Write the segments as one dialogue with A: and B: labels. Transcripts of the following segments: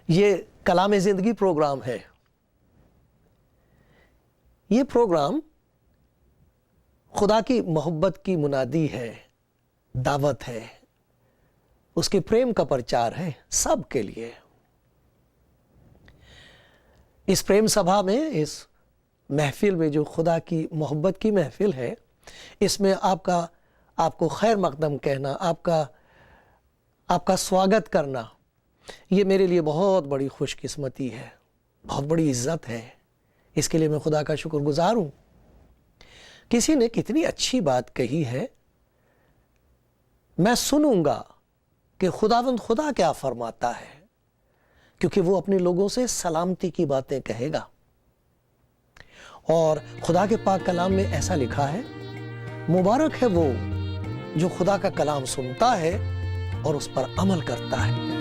A: یہ کلام زندگی پروگرام ہے. یہ پروگرام خدا کی محبت کی منادی ہے، دعوت ہے، اس کے پریم کا پرچار ہے سب کے لیے. اس پریم سبھا میں، اس محفل میں جو خدا کی محبت کی محفل ہے، اس میں آپ کو خیر مقدم کہنا، آپ کا سواگت کرنا، یہ میرے لیے بہت بڑی خوش قسمتی ہے، بہت بڑی عزت ہے. اس کے لیے میں خدا کا شکر گزار ہوں. کسی نے کتنی اچھی بات کہی ہے، میں سنوں گا کہ خداوند خدا کیا فرماتا ہے، کیونکہ وہ اپنے لوگوں سے سلامتی کی باتیں کہے گا. اور خدا کے پاک کلام میں ایسا لکھا ہے، مبارک ہے وہ جو خدا کا کلام سنتا ہے اور اس پر عمل کرتا ہے.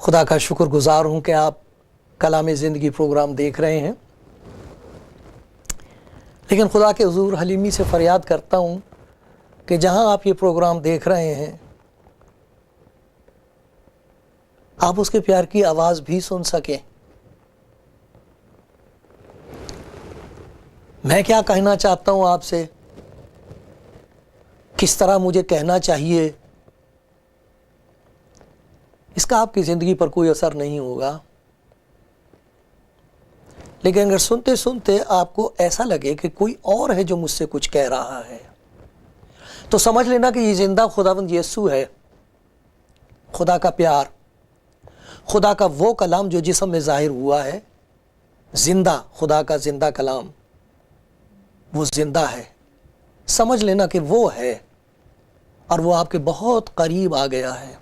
A: خدا کا شکر گزار ہوں کہ آپ کلام زندگی پروگرام دیکھ رہے ہیں. لیکن خدا کے حضور حلیمی سے فریاد کرتا ہوں کہ جہاں آپ یہ پروگرام دیکھ رہے ہیں، آپ اس کے پیار کی آواز بھی سن سکیں. میں کیا کہنا چاہتا ہوں آپ سے، کس طرح مجھے کہنا چاہیے، اس کا آپ کی زندگی پر کوئی اثر نہیں ہوگا. لیکن اگر سنتے سنتے آپ کو ایسا لگے کہ کوئی اور ہے جو مجھ سے کچھ کہہ رہا ہے، تو سمجھ لینا کہ یہ زندہ خداوند یسوع ہے، خدا کا پیار، خدا کا وہ کلام جو جسم میں ظاہر ہوا ہے، زندہ، خدا کا زندہ کلام، وہ زندہ ہے۔ سمجھ لینا کہ وہ ہے، اور وہ آپ کے بہت قریب آ گیا ہے،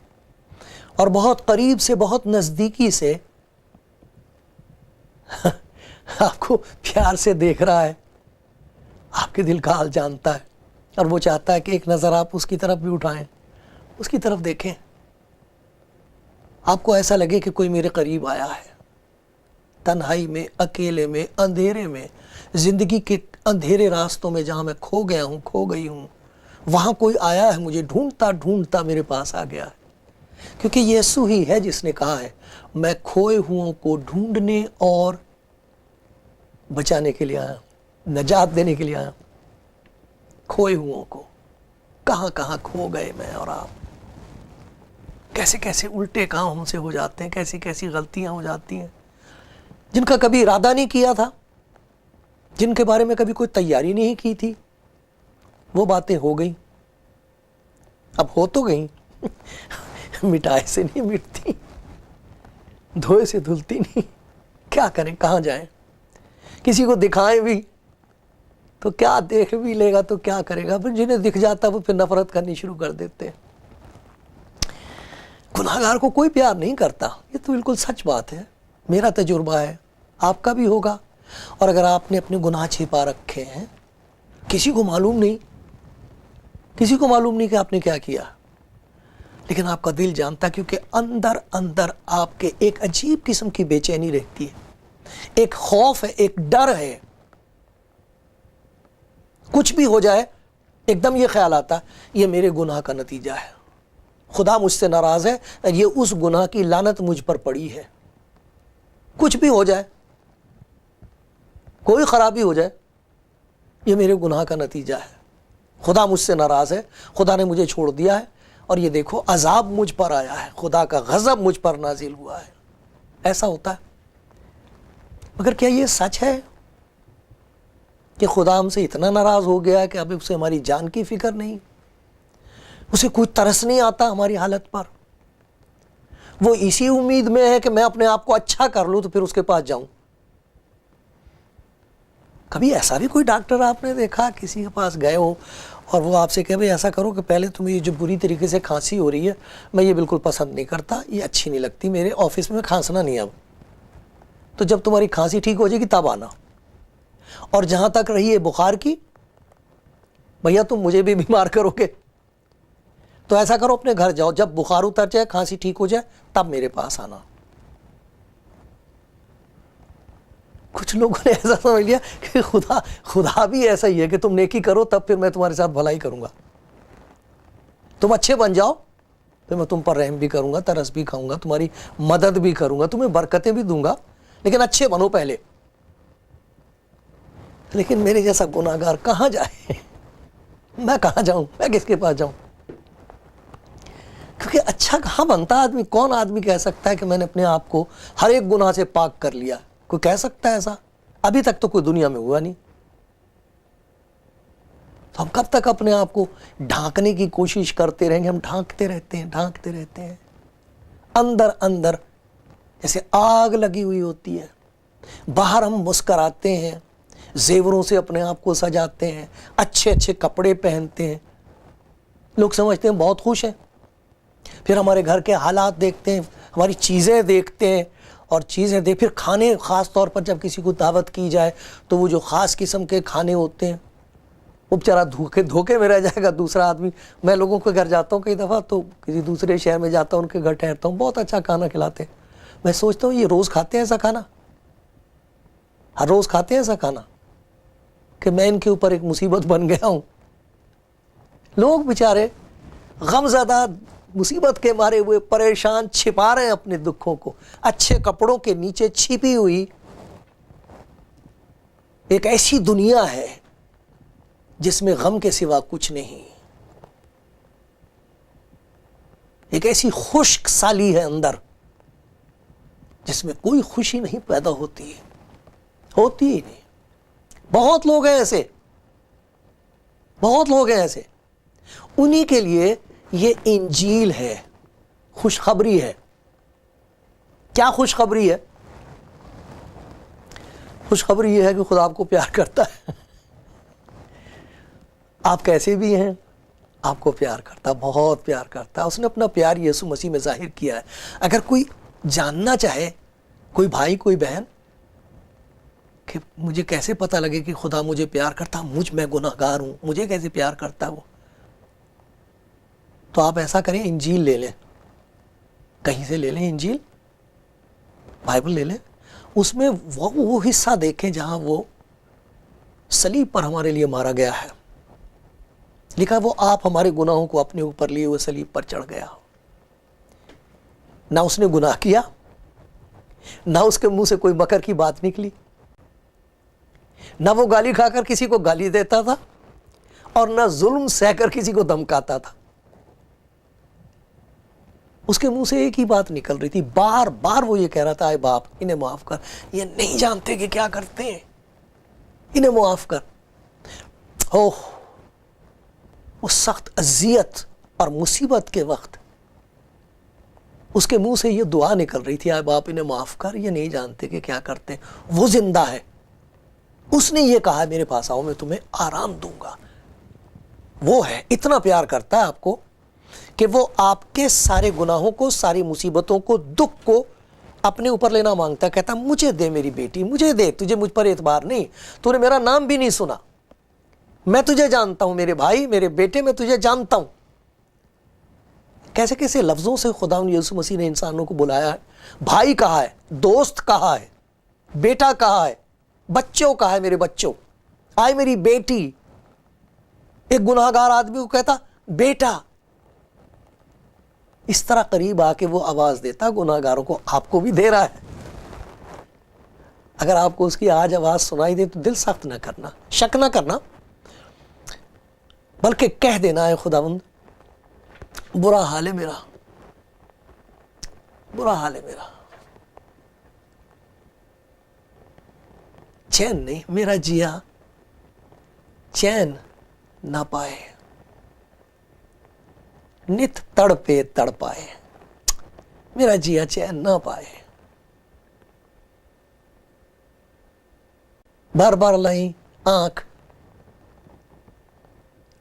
A: اور بہت قریب سے، بہت نزدیکی سے آپ کو پیار سے دیکھ رہا ہے، آپ کے دل کا حال جانتا ہے، اور وہ چاہتا ہے کہ ایک نظر آپ اس کی طرف بھی اٹھائیں، اس کی طرف دیکھیں، آپ کو ایسا لگے کہ کوئی میرے قریب آیا ہے۔ تنہائی میں، اکیلے میں، اندھیرے میں، زندگی کے اندھیرے راستوں میں جہاں میں کھو گیا ہوں، کھو گئی ہوں، وہاں کوئی آیا ہے، مجھے ڈھونڈتا ڈھونڈتا میرے پاس آ گیا ہے، کیونکہ یسوع ہی ہے جس نے کہا ہے میں کھوئے ہوں کو ڈھونڈنے اور بچانے کے لیے آیا ہوں، نجات دینے کے لیے آیا ہوں۔ کھوئے ہوں کو، کہاں کہاں کھو گئے میں اور آپ، کیسے کیسے الٹے کام ہم سے ہو جاتے ہیں، کیسی کیسی غلطیاں ہو جاتی ہیں جن کا کبھی ارادہ نہیں کیا تھا، جن کے بارے میں کبھی کوئی تیاری نہیں کی تھی، وہ باتیں ہو گئیں، اب ہو تو گئیں، مٹائے سے نہیں مٹتی، دھوئے سے دھلتی نہیں، کیا کریں، کہاں جائیں، کسی کو دکھائیں بھی تو کیا دیکھ بھی لے گا تو کیا کرے گا، پھر جنہیں دکھ جاتا وہ پھر نفرت کرنی شروع کر دیتے ہیں۔ گناہگار کو کوئی پیار نہیں کرتا، یہ تو بالکل سچ بات ہے، میرا تجربہ ہے، آپ کا بھی ہوگا، اور اگر آپ نے اپنے گناہ چھپا رکھے ہیں، کسی کو معلوم نہیں، کسی کو معلوم نہیں کہ آپ نے کیا کیا، لیکن آپ کا دل جانتا، کیونکہ اندر اندر آپ کے ایک عجیب قسم کی بے چینی رہتی ہے، ایک خوف ہے، ایک ڈر ہے، کچھ بھی ہو جائے ایک دم یہ خیال آتا یہ میرے گناہ کا نتیجہ ہے، خدا مجھ سے ناراض ہے، یہ اس گناہ کی لعنت مجھ پر پڑی ہے، کچھ بھی ہو جائے، کوئی خرابی ہو جائے، یہ میرے گناہ کا نتیجہ ہے، خدا مجھ سے ناراض ہے، خدا نے مجھے چھوڑ دیا ہے، اور یہ دیکھو عذاب مجھ پر آیا ہے، خدا کا غضب مجھ پر نازل ہوا ہے، ایسا ہوتا ہے۔ مگر کیا یہ سچ ہے کہ خدا ہم سے اتنا ناراض ہو گیا کہ اب اسے ہماری جان کی فکر نہیں، اسے کوئی ترس نہیں آتا ہماری حالت پر، وہ اسی امید میں ہے کہ میں اپنے آپ کو اچھا کر لوں تو پھر اس کے پاس جاؤں؟ کبھی ایسا بھی کوئی ڈاکٹر آپ نے دیکھا کسی کے پاس گئے ہو اور وہ آپ سے کہے بھئی ایسا کرو کہ پہلے تمہیں یہ جو بری طریقے سے کھانسی ہو رہی ہے میں یہ بالکل پسند نہیں کرتا، یہ اچھی نہیں لگتی، میرے آفس میں کھانسنا نہیں اب، تو جب تمہاری کھانسی ٹھیک ہو جائے گی تب آنا، اور جہاں تک رہی ہے بخار کی، بھیا تم مجھے بھی بیمار کرو گے، تو ایسا کرو اپنے گھر جاؤ، جب بخار اتر جائے، کھانسی ٹھیک ہو جائے تب میرے پاس آنا۔ کچھ لوگوں نے ایسا سمجھ لیا کہ خدا بھی ایسا ہی ہے کہ تم نیکی کرو تب پھر میں تمہارے ساتھ بھلائی کروں گا، تم اچھے بن جاؤ پھر میں تم پر رحم بھی کروں گا، ترس بھی کھاؤں گا، تمہاری مدد بھی کروں گا، تمہیں برکتیں بھی دوں گا، لیکن اچھے بنو پہلے۔ لیکن میرے جیسا گناہگار کہاں جائے، میں کہاں جاؤں، میں کس کے پاس جاؤں؟ کیونکہ اچھا کہاں بنتا آدمی، کون آدمی کہہ سکتا ہے کہ میں نے اپنے آپ کو ہر ایک گناہ سے پاک کر لیا؟ کوئی کہہ سکتا ہے ایسا؟ ابھی تک تو کوئی دنیا میں ہوا نہیں۔ تو ہم کب تک اپنے آپ کو ڈھانکنے کی کوشش کرتے رہیں گے؟ ہم ڈھانکتے رہتے ہیں، اندر اندر جیسے آگ لگی ہوئی ہوتی ہے، باہر ہم مسکراتے ہیں، زیوروں سے اپنے آپ کو سجاتے ہیں، اچھے اچھے کپڑے پہنتے ہیں، لوگ سمجھتے ہیں بہت خوش ہیں، پھر ہمارے گھر کے حالات دیکھتے ہیں، ہماری چیزیں دیکھتے ہیں، اور چیزیں پھر کھانے، خاص طور پر جب کسی کو دعوت کی جائے تو وہ جو خاص قسم کے کھانے ہوتے ہیں، وہ بیچارہ دھوکے میں رہ جائے گا دوسرا آدمی۔ میں لوگوں کے گھر جاتا ہوں کئی دفعہ، تو کسی دوسرے شہر میں جاتا ہوں، ان کے گھر ٹھہرتا ہوں، بہت اچھا کھانا کھلاتے ہیں، میں سوچتا ہوں یہ روز کھاتے ہیں ایسا کھانا، ہر روز کھاتے ہیں ایسا کھانا، کہ میں ان کے اوپر ایک مصیبت بن گیا ہوں۔ لوگ بیچارے غم زدہ، مصیبت کے مارے ہوئے، پریشان، چھپا رہے ہیں اپنے دکھوں کو، اچھے کپڑوں کے نیچے چھپی ہوئی ایک ایسی دنیا ہے جس میں غم کے سوا کچھ نہیں، ایک ایسی خشک سالی ہے اندر جس میں کوئی خوشی نہیں پیدا ہوتی ہی نہیں۔ بہت لوگ ہیں ایسے، انہی کے لیے یہ انجیل ہے، خوشخبری ہے۔ کیا خوشخبری ہے؟ خوشخبری یہ ہے کہ خدا آپ کو پیار کرتا ہے، آپ کیسے بھی ہیں آپ کو پیار کرتا، بہت پیار کرتا۔ اس نے اپنا پیار یسوع مسیح میں ظاہر کیا ہے۔ اگر کوئی جاننا چاہے، کوئی بھائی کوئی بہن، کہ مجھے کیسے پتہ لگے کہ خدا مجھے پیار کرتا، میں گناہ گار ہوں، مجھے کیسے پیار کرتا وہ، تو آپ ایسا کریں، انجیل لے لیں، کہیں سے لے لیں انجیل، بائبل لے لیں، اس میں وہ حصہ دیکھیں جہاں وہ صلیب پر ہمارے لیے مارا گیا ہے، لکھا وہ آپ ہمارے گناہوں کو اپنے اوپر لیے ہوئے صلیب پر چڑھ گیا۔ نہ اس نے گناہ کیا، نہ اس کے منہ سے کوئی مکر کی بات نکلی، نہ وہ گالی کھا کر کسی کو گالی دیتا تھا، اور نہ ظلم سہ کر کسی کو دھمکاتا تھا۔ اس کے منہ سے ایک ہی بات نکل رہی تھی، بار بار وہ یہ کہہ رہا تھا، اے باپ انہیں معاف کر، یہ نہیں جانتے کہ کیا کرتے ہیں، انہیں معاف کر۔ اوہ، اس سخت اذیت اور مصیبت کے وقت اس کے منہ سے یہ دعا نکل رہی تھی، اے باپ انہیں معاف کر، یہ نہیں جانتے کہ کیا کرتے ہیں۔ وہ زندہ ہے، اس نے یہ کہا میرے پاس آؤ میں تمہیں آرام دوں گا۔ وہ ہے، اتنا پیار کرتا ہے آپ کو کہ وہ آپ کے سارے گناہوں کو، ساری مصیبتوں کو، دکھ کو اپنے اوپر لینا مانگتا ہے، کہتا مجھے دے میری بیٹی، مجھے دے، تجھے مجھ پر اعتبار نہیں، تو نے میرا نام بھی نہیں سنا، میں تجھے جانتا ہوں میرے بھائی، میرے بیٹے، میں تجھے جانتا ہوں۔ کیسے کیسے لفظوں سے خدا یسوع مسیح نے انسانوں کو بلایا ہے، بھائی کہا ہے، دوست کہا ہے، بیٹا کہا ہے، بچوں کہا ہے، میرے بچوں، آئے میری بیٹی۔ ایک گناہ گار آدمی کو کہتا بیٹا، اس طرح قریب آ کے وہ آواز دیتا گناہ گاروں کو، آپ کو بھی دے رہا ہے۔ اگر آپ کو اس کی آج آواز سنائی دے تو دل سخت نہ کرنا، شک نہ کرنا، بلکہ کہہ دینا ہے خداوند برا حال ہے میرا، برا حال ہے میرا، چین نہیں، میرا جیا چین نہ پائے، نت تڑپے تڑپائے، میرا جیا چین نہ پائے، بار بار لائیں آنکھ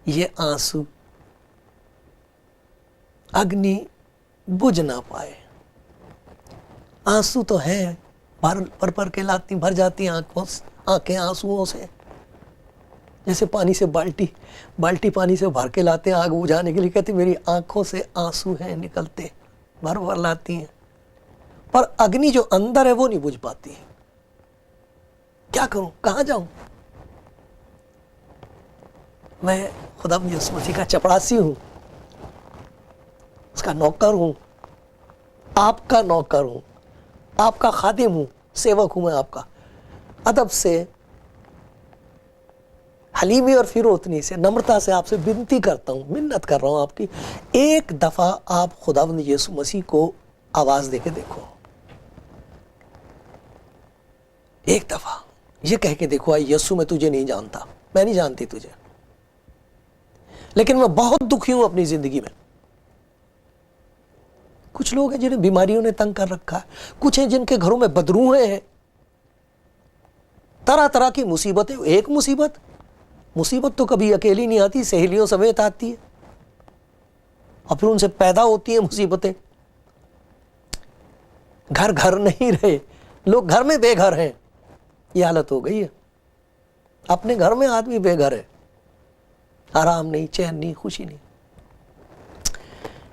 A: یہ آنسو، اگنی بجھ نہ پائے۔ آنسو تو ہیں، پر کے لاتی، بھر جاتی آنکھیں آنسوؤں سے، جیسے پانی سے بالٹی پانی سے بھر کے لاتے ہیں آگ بجھانے کے لیے، کہتی میری آنکھوں سے آنسو ہیں نکلتے، بھر لاتی ہیں، پر اگنی جو اندر ہے وہ نہیں بجھ پاتی۔ کیا کروں، کہاں جاؤں؟ میں خدا یسوع مسیح کا چپڑاسی ہوں، اس کا نوکر ہوں، آپ کا نوکر ہوں، آپ کا خادم ہوں، سیوک ہوں میں آپ کا۔ ادب سے، حلیمی اور فروتنی سے، نمرتا سے آپ سے بنتی کرتا ہوں، منت کر رہا ہوں آپ کی، ایک دفعہ آپ خداوند یسوع مسیح کو آواز دے کے دیکھو، ایک دفعہ یہ کہہ کے دیکھو، آئی یسوع میں تجھے نہیں جانتا، میں نہیں جانتی تجھے، لیکن میں بہت دکھی ہوں اپنی زندگی میں۔ کچھ لوگ ہیں جنہیں بیماریوں نے تنگ کر رکھا ہے، کچھ ہیں جن کے گھروں میں بدروہیں ہیں، طرح طرح کی مصیبتیں۔ ایک مصیبت تو کبھی اکیلی نہیں آتی، سہیلیوں سمیت آتی ہے، اور پھر ان سے پیدا ہوتی ہیں مصیبتیں۔ گھر نہیں رہے، لوگ گھر میں بے گھر ہیں، یہ حالت ہو گئی ہے۔ اپنے گھر میں آدمی بے گھر ہے، آرام نہیں، چین نہیں، خوشی نہیں۔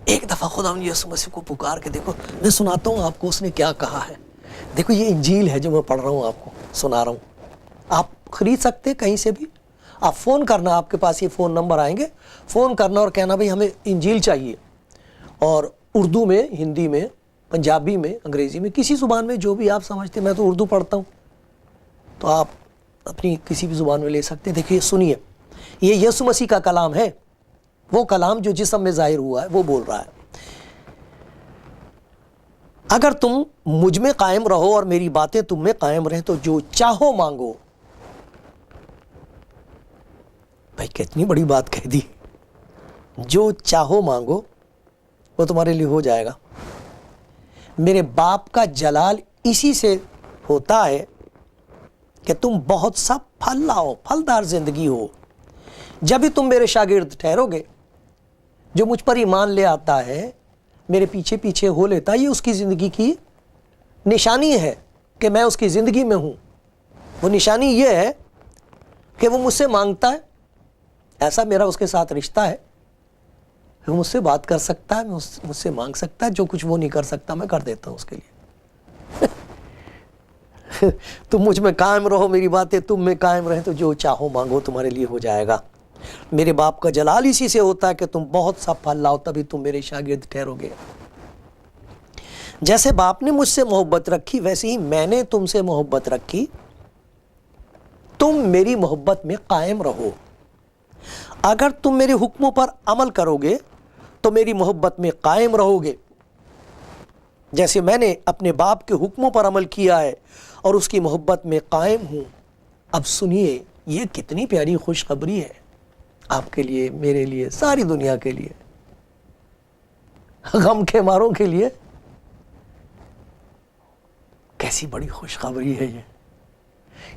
A: ایک دفعہ خدا یسوع مسیح کو پکار کے دیکھو۔ میں سناتا ہوں آپ کو اس نے کیا کہا ہے۔ دیکھو یہ انجیل ہے جو میں پڑھ رہا ہوں، آپ کو سنا رہا ہوں، آپ خرید سکتے کہیں سے بھی۔ آپ فون کرنا، آپ کے پاس یہ فون نمبر آئیں گے، فون کرنا اور کہنا بھئی ہمیں انجیل چاہیے، اور اردو میں، ہندی میں، پنجابی میں، انگریزی میں، کسی زبان میں جو بھی آپ سمجھتے ہیں۔ میں تو اردو پڑھتا ہوں، تو آپ اپنی کسی بھی زبان میں لے سکتے ہیں۔ دیکھیے سنیے، یہ یسوع مسیح کا کلام ہے، وہ کلام جو جسم میں ظاہر ہوا ہے، وہ بول رہا ہے، اگر تم مجھ میں قائم رہو اور میری باتیں تم میں قائم رہیں تو جو چاہو مانگو۔ بھائی کتنی بڑی بات کہہ دی، جو چاہو مانگو وہ تمہارے لیے ہو جائے گا. میرے باپ کا جلال اسی سے ہوتا ہے کہ تم بہت سا پھل لاؤ, پھلدار زندگی ہو. جب بھی تم میرے شاگرد ٹھہرو گے, جو مجھ پر ایمان لے آتا ہے, میرے پیچھے پیچھے ہو لیتا, یہ اس کی زندگی کی نشانی ہے کہ میں اس کی زندگی میں ہوں. وہ نشانی یہ ہے کہ وہ مجھ سے مانگتا ہے, ایسا میرا اس کے ساتھ رشتہ ہے, وہ مجھ سے بات کر سکتا ہے, مجھ سے مانگ سکتا ہے, جو کچھ وہ نہیں کر سکتا میں کر دیتا ہوں اس کے لیے. تم مجھ میں قائم رہو, میری باتیں تم میں قائم رہیں, تو جو چاہو مانگو تمہارے لیے ہو جائے گا. میرے باپ کا جلال اسی سے ہوتا ہے کہ تم بہت سا پھل لاؤ, تبھی تم میرے شاگرد ٹھہرو گے. جیسے باپ نے مجھ سے محبت رکھی ویسے ہی میں نے تم سے محبت رکھی, تم میری محبت میں قائم رہو. اگر تم میرے حکموں پر عمل کرو گے تو میری محبت میں قائم رہو گے, جیسے میں نے اپنے باپ کے حکموں پر عمل کیا ہے اور اس کی محبت میں قائم ہوں. اب سنیے, یہ کتنی پیاری خوشخبری ہے آپ کے لیے, میرے لیے, ساری دنیا کے لیے, غم کے ماروں کے لیے. کیسی بڑی خوشخبری ہے یہ.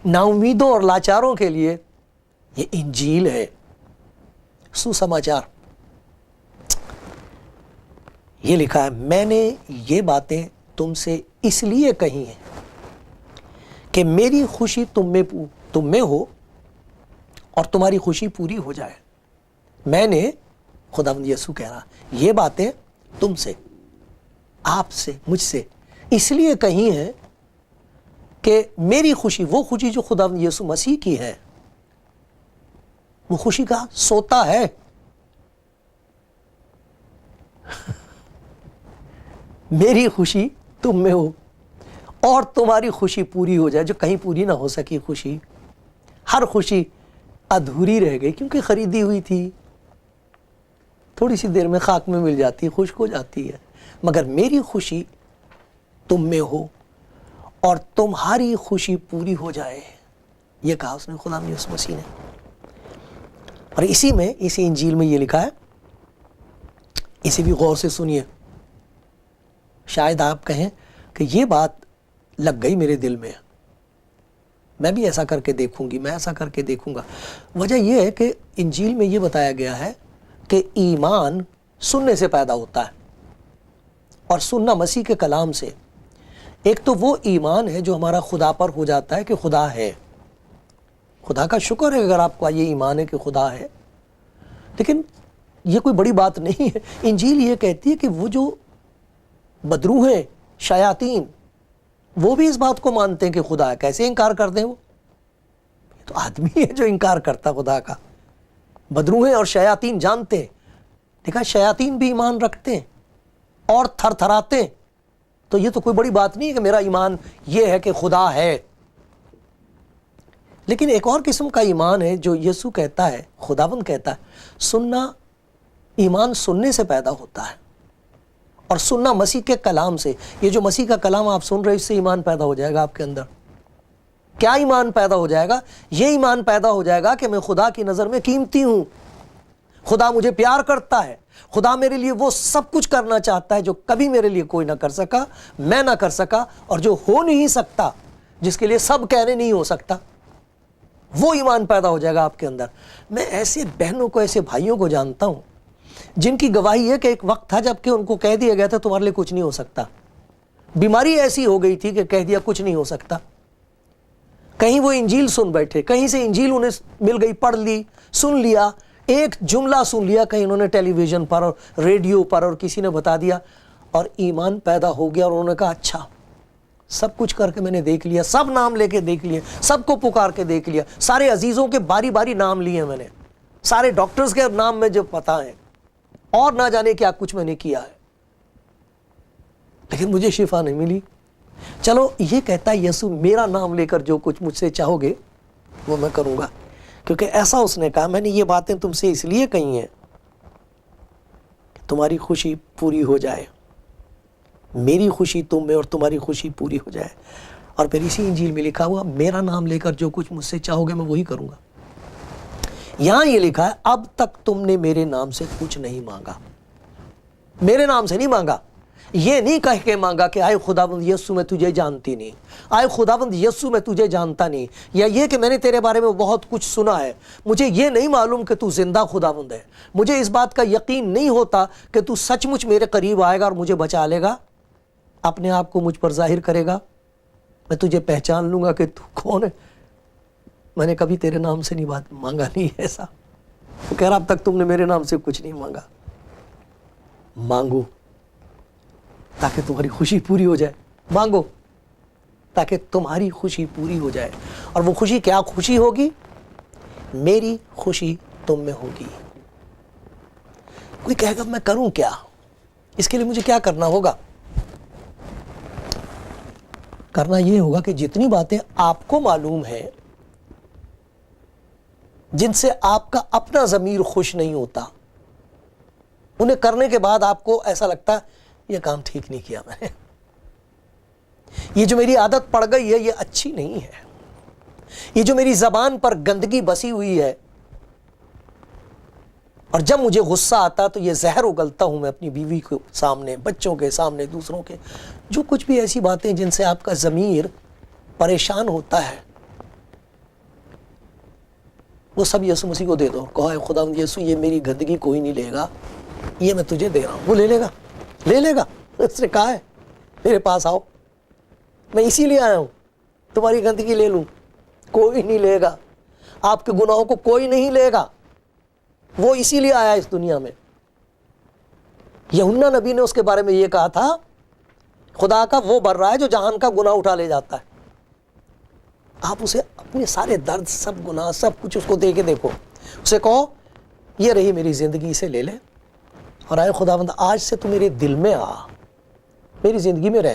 A: نا امیدوں اور لاچاروں کے لیے یہ انجیل ہے, سسماچار. یہ لکھا ہے, میں نے یہ باتیں تم سے اس لیے کہی ہیں کہ میری خوشی تم میں ہو اور تمہاری خوشی پوری ہو جائے. میں نے, خداوند یسوع کہہ رہا, یہ باتیں تم سے, آپ سے, مجھ سے اس لیے کہی ہیں کہ میری خوشی, وہ خوشی جو خداوند یسوع مسیح کی ہے, وہ خوشی کا سوتا ہے. میری خوشی تم میں ہو اور تمہاری خوشی پوری ہو جائے. جو کہیں پوری نہ ہو سکی خوشی, ہر خوشی ادھوری رہ گئی کیونکہ خریدی ہوئی تھی, تھوڑی سی دیر میں خاک میں مل جاتی ہے, خشک ہو جاتی ہے. مگر میری خوشی تم میں ہو اور تمہاری خوشی پوری ہو جائے, یہ کہا اس نے, خدا یسوع مسیح نے. اور اسی انجیل میں یہ لکھا ہے, اسے بھی غور سے سنیے. شاید آپ کہیں کہ یہ بات لگ گئی میرے دل میں, میں بھی ایسا کر کے دیکھوں گی, میں ایسا کر کے دیکھوں گا. وجہ یہ ہے کہ انجیل میں یہ بتایا گیا ہے کہ ایمان سننے سے پیدا ہوتا ہے, اور سننا مسیح کے کلام سے. ایک تو وہ ایمان ہے جو ہمارا خدا پر ہو جاتا ہے کہ خدا ہے. خدا کا شکر ہے اگر آپ کو یہ ایمان ہے کہ خدا ہے, لیکن یہ کوئی بڑی بات نہیں ہے. انجیل یہ کہتی ہے کہ وہ جو بدروح ہیں, شیاطین, وہ بھی اس بات کو مانتے ہیں کہ خدا ہے. کیسے انکار کر دیں؟ وہ تو آدمی ہے جو انکار کرتا خدا کا. بدروح ہیں اور شیاطین جانتے ہیں. دیکھا, شیاطین بھی ایمان رکھتے ہیں اور تھر تھراتے ہیں. تو یہ تو کوئی بڑی بات نہیں ہے کہ میرا ایمان یہ ہے کہ خدا ہے. لیکن ایک اور قسم کا ایمان ہے جو یسوع کہتا ہے, خداوند کہتا ہے, سننا, ایمان سننے سے پیدا ہوتا ہے, اور سننا مسیح کے کلام سے. یہ جو مسیح کا کلام آپ سن رہے, اس سے ایمان پیدا ہو جائے گا آپ کے اندر. کیا ایمان پیدا ہو جائے گا؟ یہ ایمان پیدا ہو جائے گا کہ میں خدا کی نظر میں قیمتی ہوں, خدا مجھے پیار کرتا ہے, خدا میرے لیے وہ سب کچھ کرنا چاہتا ہے جو کبھی میرے لیے کوئی نہ کر سکا, میں نہ کر سکا, اور جو ہو نہیں سکتا, جس کے لیے سب کہنے نہیں ہو سکتا, وہ ایمان پیدا ہو جائے گا آپ کے اندر. میں ایسے بہنوں کو, ایسے بھائیوں کو جانتا ہوں جن کی گواہی ہے کہ ایک وقت تھا جب کہ ان کو کہہ دیا گیا تھا تمہارے لیے کچھ نہیں ہو سکتا. بیماری ایسی ہو گئی تھی کہ کہہ دیا کچھ نہیں ہو سکتا. کہیں وہ انجیل سن بیٹھے, کہیں سے انجیل انہیں مل گئی, پڑھ لی, سن لیا, ایک جملہ سن لیا, کہیں انہوں نے ٹیلی ویژن پر اور ریڈیو پر اور کسی نے بتا دیا, اور ایمان پیدا ہو گیا. اور انہوں نے کہا اچھا, سب کچھ کر کے میں نے دیکھ لیا, سب نام لے کے دیکھ لیے, سب کو پکار کے دیکھ لیا, سارے عزیزوں کے باری باری نام لیے میں نے, سارے ڈاکٹرز کے نام میں جو پتہ ہیں, اور نہ جانے کیا کچھ میں نے کیا ہے, لیکن مجھے شفا نہیں ملی. چلو, یہ کہتا ہے یسوع, میرا نام لے کر جو کچھ مجھ سے چاہو گے وہ میں کروں گا, کیونکہ ایسا اس نے کہا, میں نے یہ باتیں تم سے اس لیے کہی ہیں کہ تمہاری خوشی پوری ہو جائے. میری خوشی تم میں اور تمہاری خوشی پوری ہو جائے. اور پھر اسی انجیل میں لکھا ہوا, میرا نام لے کر جو کچھ مجھ سے چاہو گے میں وہی کروں گا. یہاں یہ لکھا ہے اب تک تم نے میرے نام سے کچھ نہیں مانگا. میرے نام سے نہیں مانگا. یہ نہیں کہہ کے مانگا کہ آئے خداوند یسوع میں تجھے جانتی نہیں, آئے خداوند یسوع میں تجھے جانتا نہیں, یا یہ کہ میں نے تیرے بارے میں بہت کچھ سنا ہے, مجھے یہ نہیں معلوم کہ تو زندہ خداوند ہے, مجھے اس بات کا یقین نہیں ہوتا کہ تو سچ مچ میرے قریب آئے گا اور مجھے بچا لے گا, اپنے آپ کو مجھ پر ظاہر کرے گا, میں تجھے پہچان لوں گا کہ تو کون ہے. میں نے کبھی تیرے نام سے نہیں بات مانگا نہیں ایسا. وہ کہہ رہا اب تک تم نے میرے نام سے کچھ نہیں مانگا. مانگو تاکہ تمہاری خوشی پوری ہو جائے. مانگو تاکہ تمہاری خوشی پوری ہو جائے. اور وہ خوشی کیا خوشی ہوگی؟ میری خوشی تم میں ہوگی. کوئی کہے گا میں کروں کیا, اس کے لیے مجھے کیا کرنا ہوگا؟ کرنا یہ ہوگا کہ جتنی باتیں آپ کو معلوم ہیں, جن سے آپ کا اپنا ضمیر خوش نہیں ہوتا, انہیں کرنے کے بعد آپ کو ایسا لگتا ہے یہ کام ٹھیک نہیں کیا میں نے, یہ جو میری عادت پڑ گئی ہے یہ اچھی نہیں ہے, یہ جو میری زبان پر گندگی بسی ہوئی ہے, اور جب مجھے غصہ آتا تو یہ زہر اگلتا ہوں میں اپنی بیوی کے سامنے, بچوں کے سامنے, دوسروں کے, جو کچھ بھی ایسی باتیں جن سے آپ کا ضمیر پریشان ہوتا ہے, وہ سب یسوع مسیح کو دے دو. کہو اے خداوند یسوع یہ میری گندگی کوئی نہیں لے گا, یہ میں تجھے دے رہا ہوں. وہ لے لے گا, لے لے گا. اس نے کہا ہے میرے پاس آؤ, میں اسی لیے آیا ہوں تمہاری گندگی لے لوں. کوئی نہیں لے گا, آپ کے گناہوں کو کوئی نہیں لے گا. وہ اسی لیے آیا اس دنیا میں. یوحنا نبی نے اس کے بارے میں یہ کہا تھا خدا کا وہ بر رہا ہے جو جہان کا گناہ اٹھا لے جاتا ہے. آپ اسے اپنے سارے درد, سب گناہ, سب کچھ اس کو دے کے دیکھو. اسے کہو یہ رہی میری زندگی, سے لے لے, اور آئے خداوند آج سے تو میرے دل میں آ, میری زندگی میں رہ.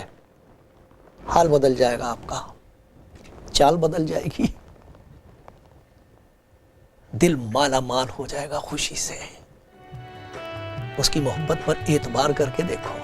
A: حال بدل جائے گا آپ کا, چال بدل جائے گی, دل مالا مال ہو جائے گا خوشی سے. اس کی محبت پر اعتبار کر کے دیکھو.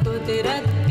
B: قدرت